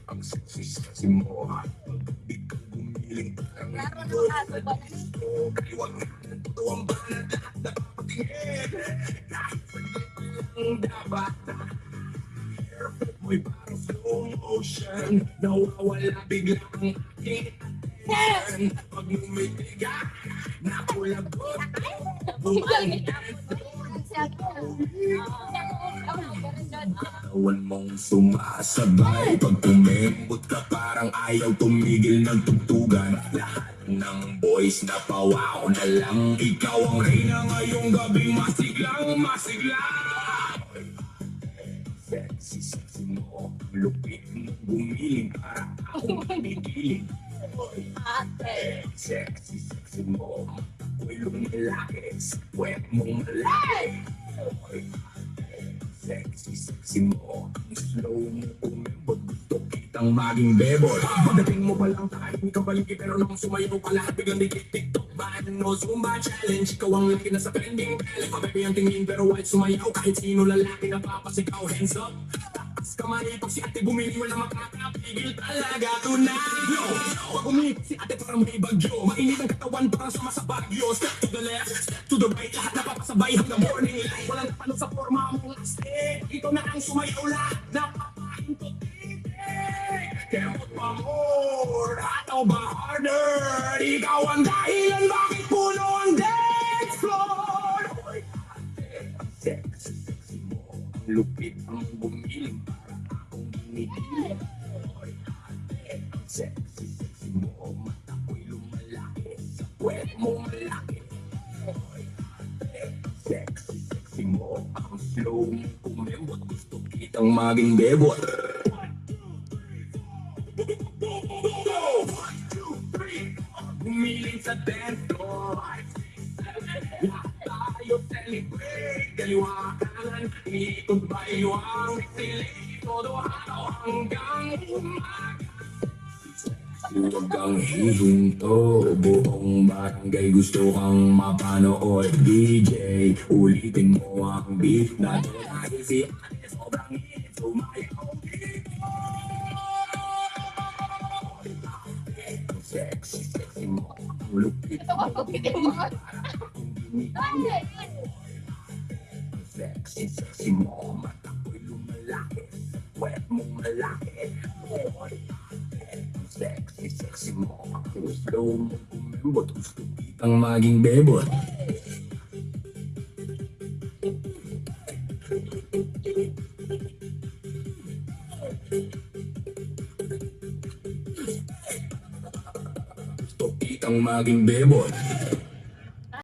Ang sexy mo. Ikaw gumiling parang Laro ng aso ba? kaliwag na tuwang banat lahat na papatingin. Ang dapat perfect mo'y parang slow motion. Nawawala bigla ang aking attention. Pag lumitiga, nakulagot. Bumalik katawan mong sumasabay. Pag tumembot ka parang ayaw tumigil ng tugtugan. Lahat ng boys na pawaw na lang. Ikaw ang reyna ngayong gabi, masiglang masigla. Sexy, sexy mo. Lupit mo gumiling para akong pigiling. Sexy, sexy mo. Ako'y lumalaki sa puwet mong malaki. Sexy, sexy mo. Ang slow mo kumembot. Gusto kitang maging bebol. Pagdating mo pa lang tayo, ikaw baliki pero nung sumayaw ka lahat biglang tiktok ban. No Zumba challenge, ikaw ang laki na sa trending bell. Pababy ang tingin pero white sumayaw. Kahit sino lalaki na papasigaw, hands up. Takas kamay, pag si ate bumili wala makakapigil talaga tonight. No, pag umipit si ate parang may bagyo. Mainit ang katawan parang sama sa bagyo. Step to the left, step to the right. Lahat napapasabay hanggang morning light. Walang pano sa forma mong lastik. Ikaw na ang sumayaw lahat. Napapahintot titik. Kemot pa more, hataw ba harder? Ikaw ang dahilan bakit puno ang dance floor. Hoy, ate, ang sexy, sexy mo. Ang lupit ang gumiling para akong ginigiling. Hoy, ate, ang sexy, sexy mo. Mata ko'y lumalaki sa puwet mo malaki. Hoy, ate, ang sexy, sexy mo. Ang slow mo kumembot. Gusto kitang maging bebot. 1, 2, 3, humiling sa dance floor. Lahat tayo celebrate. Kaliwa kanan, ikot baywang silig. Todo araw hanggang umaga. Huwag kang hihinto. Buong barangay gusto kang mapanood. DJ, ulitin mo ang beat na to. Dahil si ate sobrang init. Sumayaw dito. Sexy, sexy mo. Lupit mo. Sexy, sexy mo. Mata ko'y lumalaki. Puwet mong malaki. Sexy, sexy mo. Slow mo kumembot. Gusto kitang maging bebot. Gusto kitang maging bebot.